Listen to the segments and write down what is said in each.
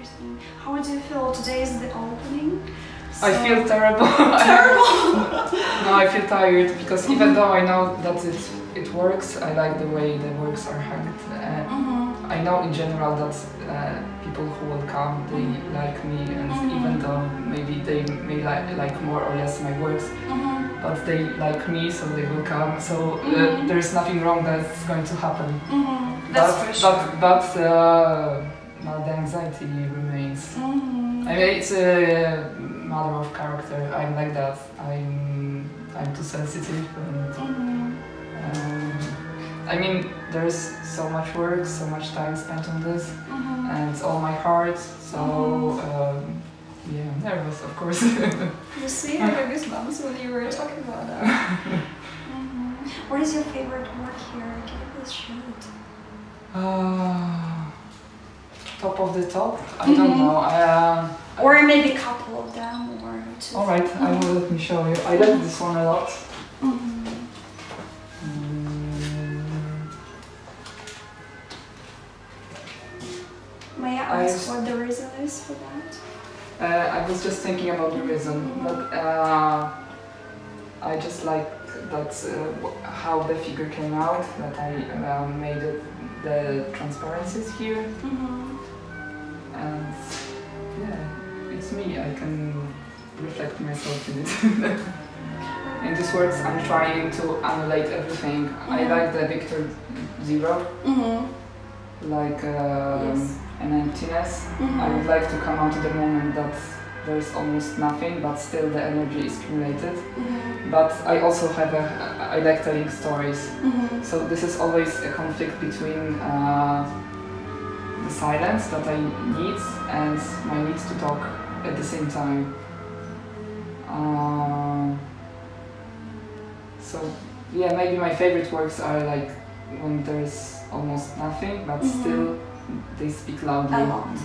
interesting. How do you feel? Today is the opening. So I feel terrible. terrible. No, I feel tired because even though I know that it works, I like the way the works are hanged. I know in general that people who will come, they like me, and even though maybe they may like more or less my works, but they like me, so they will come. So there's nothing wrong that's going to happen. That's for sure. But the anxiety remains. I mean, it's a matter of character. I'm like that. I'm too sensitive, and I mean, there's so much work, so much time spent on this, and it's all my heart. So yeah, I'm nervous, of course. You see, I got goosebumps when you were talking about that. What is your favorite work here? Can you please show it? Top of the top? I don't know. Or maybe a couple of them, or two. Alright, let me show you. I like this one a lot. May I ask what the reason is for that? I was just thinking about the reason, but I just like that how the figure came out, that I made the transparencies here, and yeah, it's me, I can reflect myself in it. In these works I'm trying to annihilate everything. I like the Victor Zero, like an emptiness. I would like to come out to the moment that there's almost nothing, but still the energy is accumulated. But I also have I like telling stories. So this is always a conflict between the silence that I need and my need to talk at the same time. So yeah, maybe my favorite works are like when there's almost nothing, but still they speak loudly. A lot.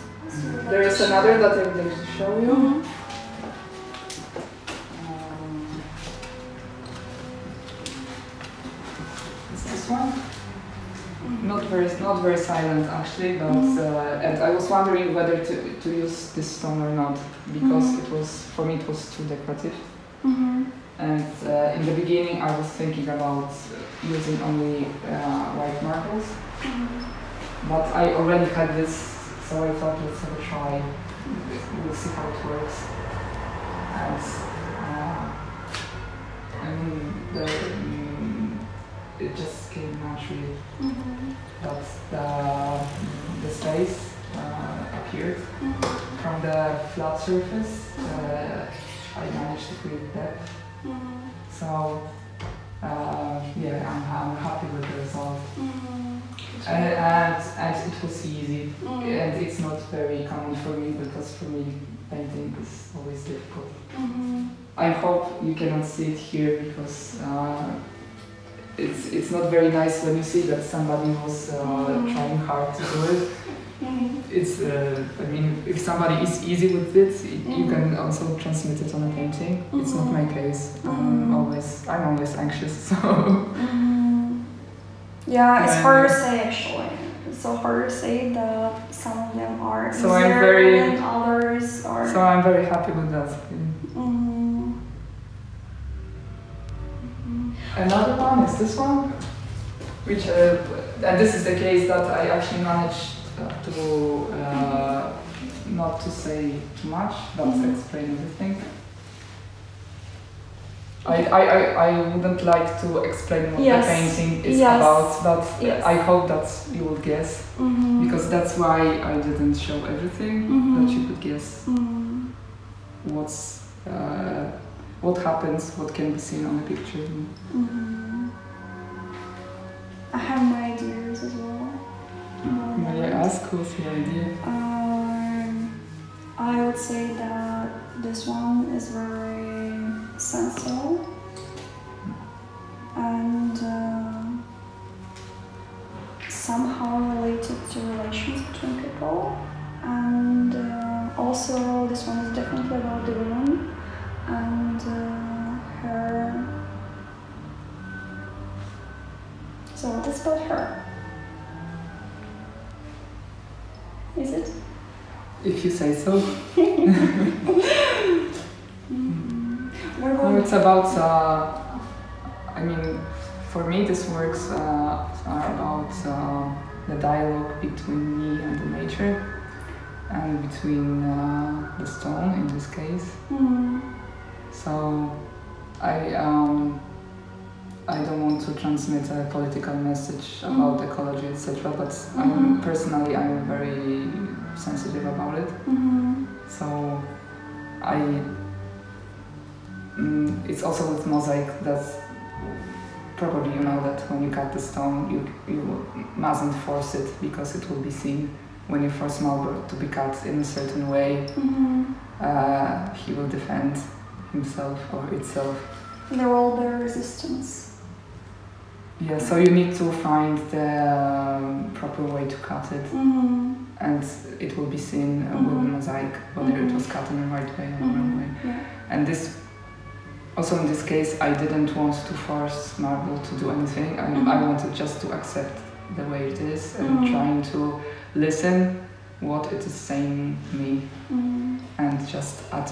There is another that I would like to show you. It's this one. Not very silent actually, but and I was wondering whether to use this stone or not, because it was, for me it was too decorative. And in the beginning I was thinking about using only white marbles, but I already had this, so I thought let's have a try. We'll see how it works. And it just came naturally. But the space appeared from the flat surface. I managed to create depth. So yeah, I'm happy with the result. And it was easy, and it's not very common for me, because for me painting is always difficult. I hope you cannot see it here, because it's not very nice when you see that somebody was trying hard to do it. It's I mean, if somebody is easy with it, you can also transmit it on a painting. It's not my case. I'm always anxious, so. Yeah, it's hard to say actually. It's so hard to say that some of them are so easier than others are. So I'm very happy with that. Another one is this one, which and this is the case that I actually managed to not to say too much, but explain everything. I wouldn't like to explain what the painting is about, but I hope that you will guess, because that's why I didn't show everything, that you could guess what happens, what can be seen on the picture. I have my ideas as well. May I ask what's your idea? I would say that this one is very sensual and somehow related to relations between people, and also this one is definitely about the woman and her. So it's about her. Is it? If you say so. What about It's about, I mean, for me these works are about the dialogue between me and the nature, and between the stone in this case. So I don't want to transmit a political message about ecology, etc. But personally, I'm very sensitive about it. So it's also with mosaic that probably you know that when you cut the stone, you mustn't force it because it will be seen. When you force marble to be cut in a certain way, he will defend himself or itself. There will be resistance. Yeah, so you need to find the proper way to cut it, and it will be seen with the mosaic, whether it was cut in the right way or the wrong way. Yeah. And this, also in this case, I didn't want to force marble to do anything. I wanted just to accept the way it is and trying to listen what it is saying me, and just add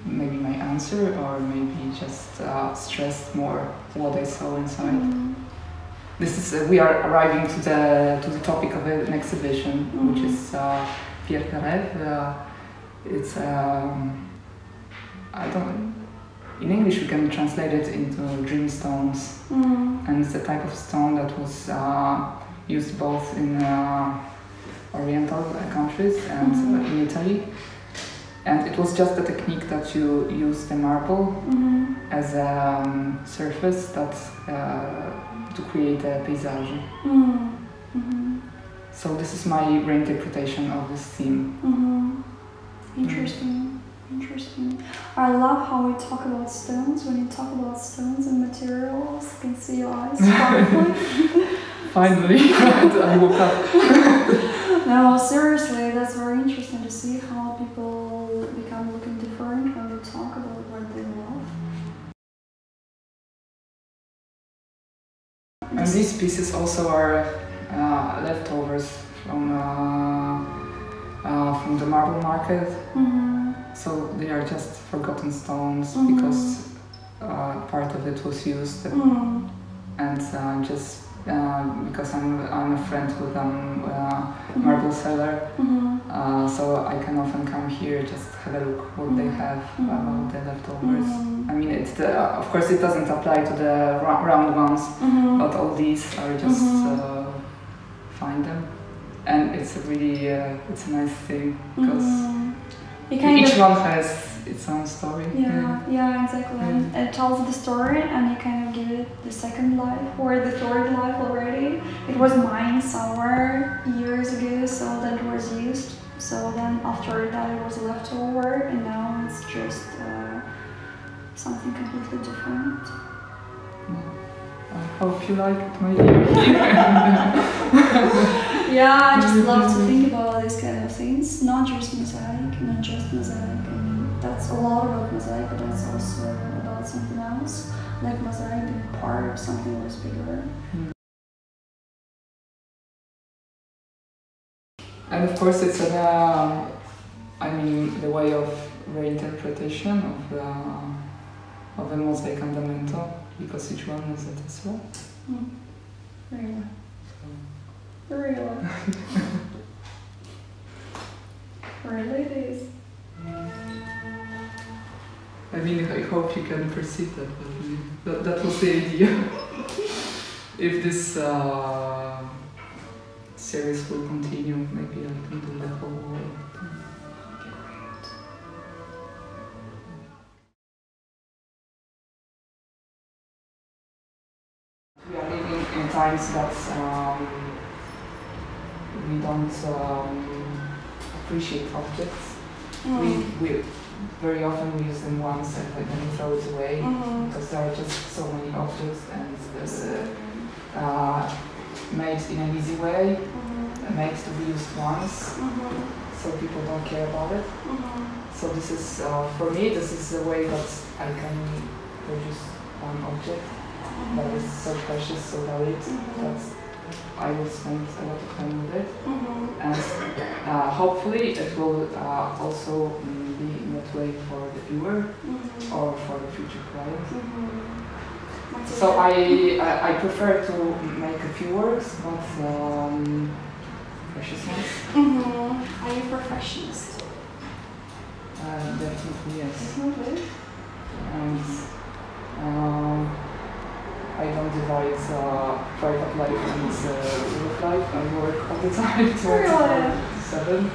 maybe my answer, or maybe just stress more what I saw inside. This is we are arriving to the topic of an exhibition, which is Rêve. It's I don't. In English, we can translate it into dream stones, and it's a type of stone that was used both in Oriental countries and in Italy. And it was just a technique that you use the marble as a surface that to create a paysage. So this is my reinterpretation of this theme. Interesting. Interesting. I love how we talk about stones. When you talk about stones and materials, I can see your eyes sparkling. Finally, I woke up. No, seriously, that's very interesting to see how people become looking different when they talk about what they love. And these pieces also are leftovers from the marble market. So they are just forgotten stones because part of it was used, and just because I'm a friend with marble seller, so I can often come here just have a look what they have about the leftovers. I mean, of course it doesn't apply to the round ones, but all these are just find them, and it's a really it's a nice thing because each one has its own story. Yeah, exactly. It tells the story, and you kind of give it the second life or the third life already. It was mine somewhere years ago, so that it was used. So then after that it was left over, and now it's just something completely different. I hope you like it, my dear. Yeah, I just love to think about these kind of things. Not just mosaic, not just mosaic. I mean, that's a lot about mosaic, but that's also about something else. Like mosaic being part of something less bigger. And of course, it's the way of reinterpretation of the mosaic fundamental, because each one is it as well. Really? Really? Really it is. I mean, I hope you can perceive that, but that was the idea. If this series will continue, maybe I can do the whole world. We are living in times that we don't appreciate objects. We very often we use them once and then we throw it away because there are just so many objects, and it's made in an easy way, made to be used once, so people don't care about it. So this is, for me, this is a way that I can produce one object that is so precious, so valued, that I will spend a lot of time with it, and hopefully it will also be in that way for the viewer or for the future client. So I prefer to make a few works, but precious ones. Are you a perfectionist? Definitely yes. Definitely. And I don't divide private life and work life. I work all the time, 24/7.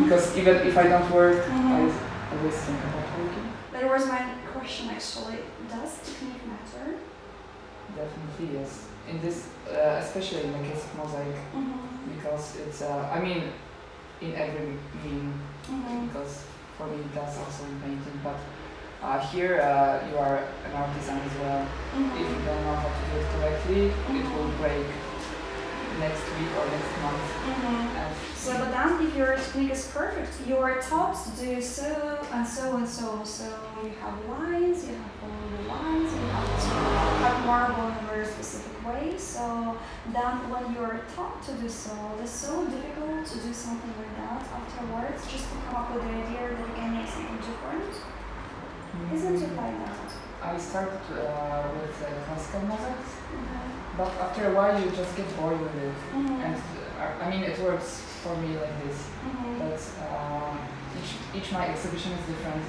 Because even if I don't work, I always think about working. That was my question actually. Does technique matter? Definitely yes. In this, especially in the case of mosaic, because it's, I mean, in every meaning, because for me that's also in painting, but here you are an artisan as well. If you don't know how to do it correctly, it will break next week or next month. So, but then if your technique is perfect, you are taught to do so and so and so. So you have lines, you have to follow the lines, you have to have marble in a very specific way. So then when you are taught to do so, it's so difficult to do something like that afterwards, just to come up with the idea that you can make something different. Isn't it like that? I started with classical mosaics, but after a while you just get bored with it. And I mean, it works for me like this, but each my exhibition is different,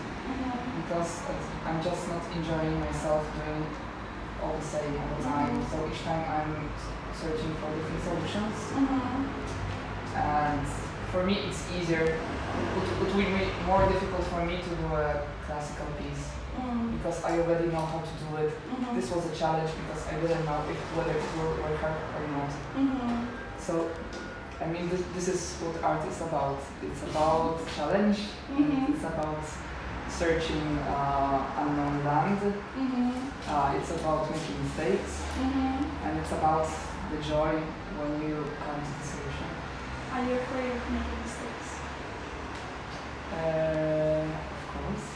because I'm just not enjoying myself doing all the same all the time. So each time I'm searching for different solutions, and for me it's easier. It will be more difficult for me to do a classical piece, because I already know how to do it. This was a challenge because I didn't know whether it will work out or not. So, I mean, this is what art is about. It's about challenge, and it's about searching unknown land. It's about making mistakes, and it's about the joy when you come to the solution. Are you afraid of making mistakes? Of course,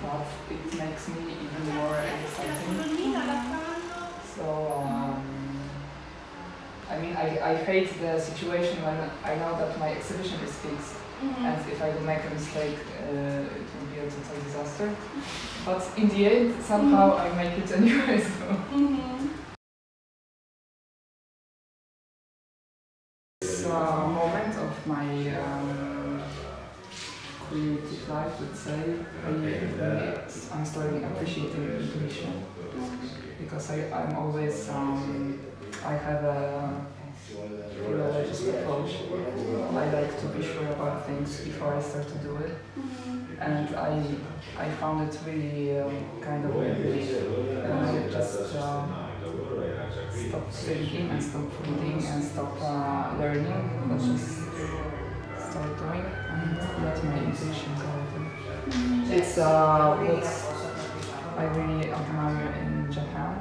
but it makes me even more exciting. So, I mean, I hate the situation when I know that my exhibition is fixed, and if I will make a mistake, it will be a total disaster. But in the end, somehow I make it anyway. So. This moment of my creative life, let's say, I'm starting appreciating intuition, because I'm always, I have a philologist approach. I like to be sure about things before I start to do it, and I found it really kind of relief. Just stop thinking and stop reading and stop learning, but just start doing and let my intuition go. It's what I really admire in Japan,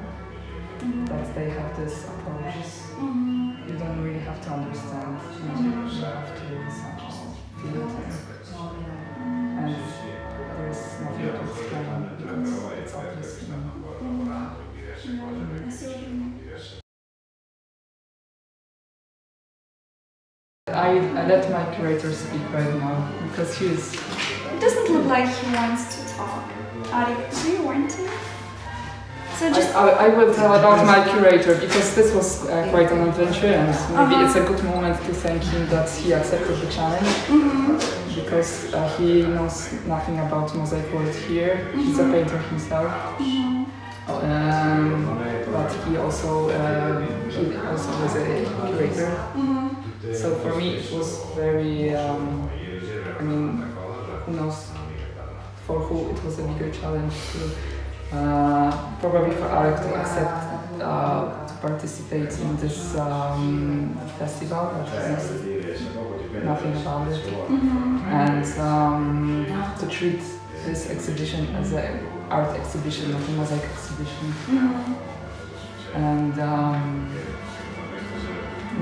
that they have this approach. You don't really have to understand, you have to feel it, and there's nothing to explain because it's obvious. I let my curator speak right now, because he is... It doesn't look like he wants to talk. Ari, do you want to? So just I will tell about my curator, because this was quite an adventure, and maybe it's a good moment to thank him that he accepted the challenge, because he knows nothing about mosaic world here. He's a painter himself, but he also was a curator. So for me it was very, I mean, who knows for who it was a bigger challenge to probably for Alec to accept to participate in this festival, but he knows nothing about it, and to treat this exhibition as an art exhibition, not a mosaic exhibition. And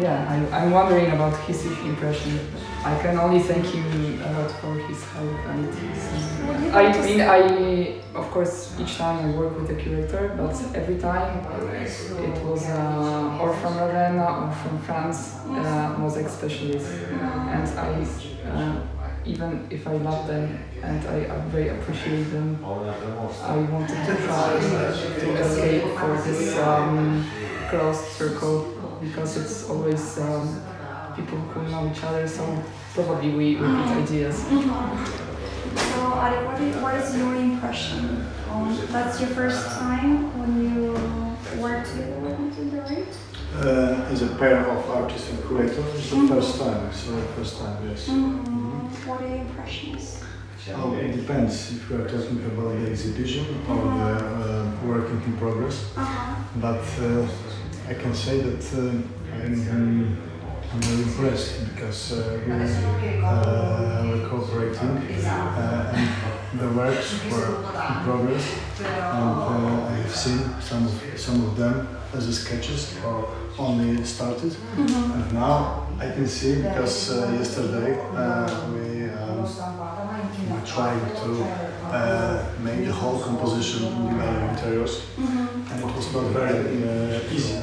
yeah, I'm wondering about his impression. I can only thank him a lot for his help and his... I mean, of course, each time I work with a curator, but every time it was or from Ravenna or from France, mosaic specialists, and I, even if I love them and I very appreciate them, I wanted to try to escape for this closed circle, because it's always people who know each other, so probably we repeat ideas. So, Ari, what is your impression? That's your first time when you work together with Matильda, right? As a pair of artist and creator, it's the first time. Yes. What are your impressions? Oh, it depends if we are talking about the exhibition or the work in progress. But I can say that I'm very impressed, because we're cooperating and the works were in progress, and I have seen some of them as a sketches or only started, and now I can see, because yesterday we were trying to make the whole composition in the interiors, and it was not very easy,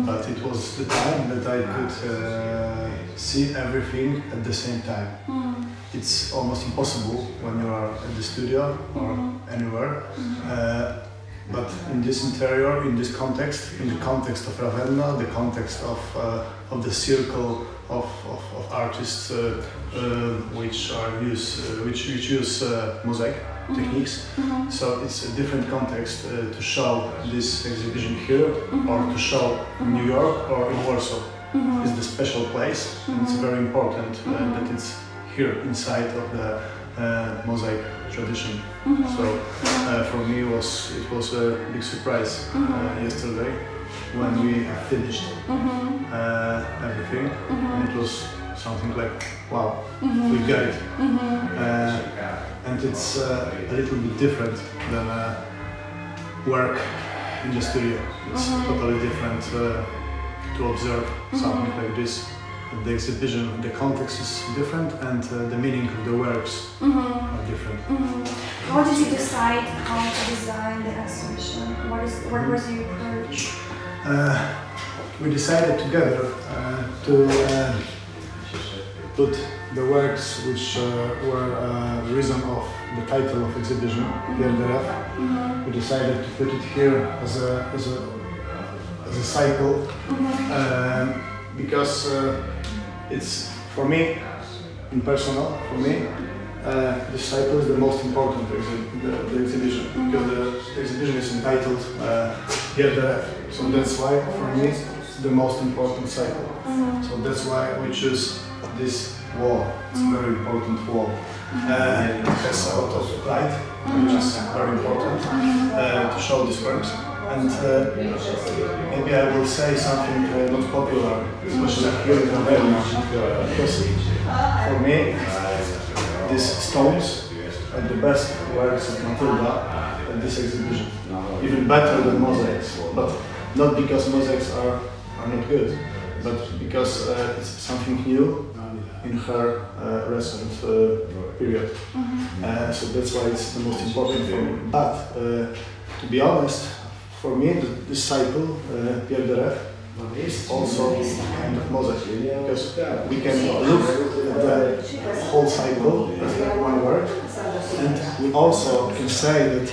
but it was the time that I could see everything at the same time. It's almost impossible when you are at the studio or anywhere, but in this interior, in this context, in the context of Ravenna, the context of the circle of artists which use mosaic techniques. So it's a different context to show this exhibition here or to show in New York or in Warsaw. It's the special place, and it's very important that it's here inside of the mosaic tradition. So for me it was a big surprise yesterday when we finished everything, and it was something like, wow, we got it. And it's a little bit different than work in the studio. It's totally different to observe something like this. The exhibition, the context is different, and the meaning of the works are different. How did you decide how to design the exhibition? What was your approach? We decided together to put the works which were the reason of the title of exhibition, We decided to put it here as a cycle, because it's, for me, in personal, for me, the cycle is the most important the exhibition, because the exhibition is entitled so that's why for me it's the most important cycle. So that's why we choose this wall. It's a very important wall. It has a lot of light, which is very important to show these works. And maybe I will say something not popular, especially here in Ravenne, because for me these stones are the best works of Matильda at this exhibition, even better than mosaics, but not because mosaics are not good, but because it's something new in her recent period. So that's why it's the most important for me. But to be honest, for me, this cycle, is also kind of mosaic, because we can look at the whole cycle as one work, and we also can say that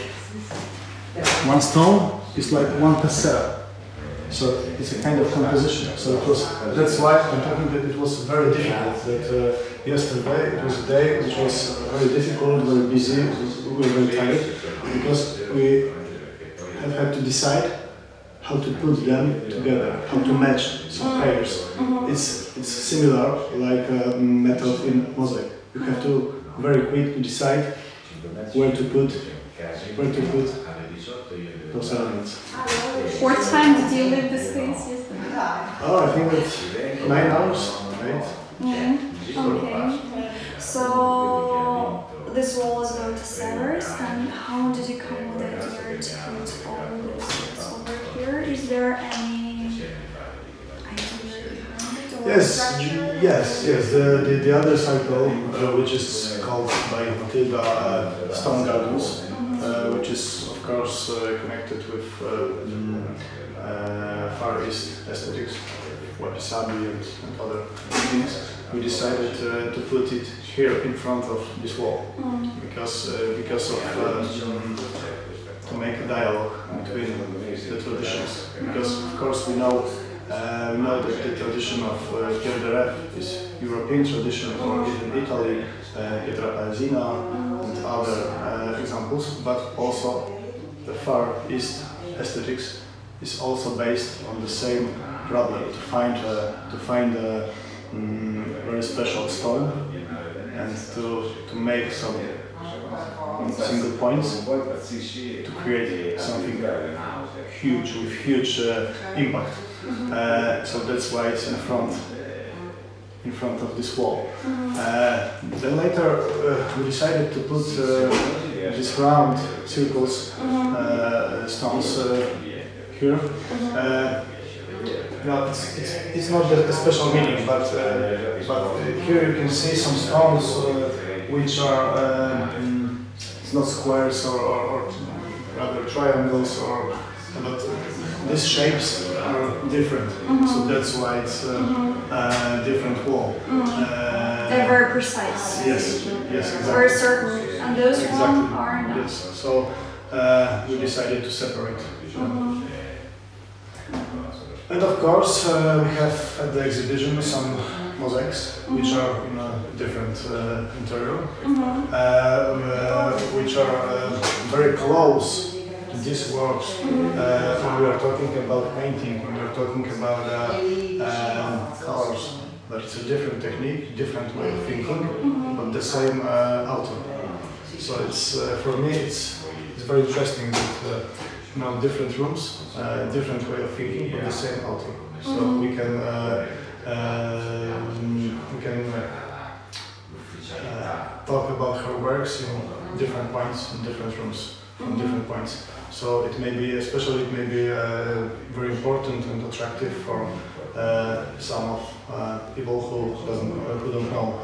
one stone is like one pastel. So it's a kind of composition. So that's why I'm talking that it was very difficult. That yesterday it was a day which was very difficult, very busy. We were very tired because we have had to decide how to put them together, how to match some pairs. It's similar like a method in mosaic. You have to very quickly decide where to put those elements. What time did you leave the space yesterday? Oh, I think it's 9 hours, right? Okay. So this wall is going to cellars, and how did you come with the idea to put all this over here? Is there any idea behind it? Or Yes. The other cycle, which is called by Matильda Stone Gardens, which is of course connected with Far East aesthetics, wabi-sabi and other things, we decided to put it here in front of this wall because of to make a dialogue between the traditions. Because of course we know that the tradition of Pier de Rep is European tradition, or even Italy, Pietra Paesina and other examples, but also the Far East aesthetics is also based on the same problem, to find a very special stone and to make some single points to create something huge with huge impact. So that's why it's in front of this wall. Then later we decided to put these round circles stones here. No, it's not a special meaning, but here you can see some stones which are it's not squares or rather triangles, but these shapes are different, so that's why it's a different wall. They're very precise. Yes, exactly. Very certain, and those ones are not. Yes, so we decided to separate. And of course, we have at the exhibition some mosaics, which are in a different interior, which are very close to these works. When we are talking about painting, when we are talking about colors, but it's a different technique, different way of thinking, but the same author. So it's for me, it's very interesting that different rooms, different way of thinking, but the same author. So we can talk about her works in different points, in different rooms, from different points. So it may be, especially it may be very important and attractive for some of people who don't know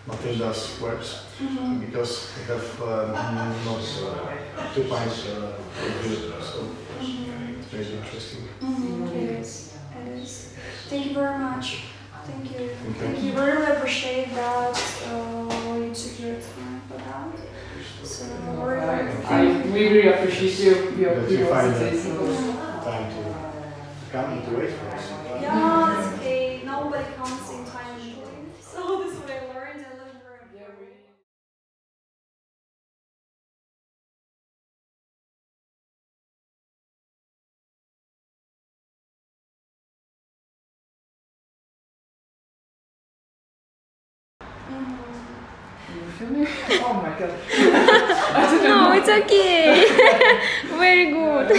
Matilda's works, because we have not 2 points of view, so it's very interesting. It is. Thank you very much. Thank you. Thank you. Really appreciate that you took your time for that. So we really appreciate your curiosity. Time to come and to wait for us. Yeah, that's okay. Nobody comes in time and leave. So this is what I learned and learned very well. Oh my god. No, it's okay. Very good.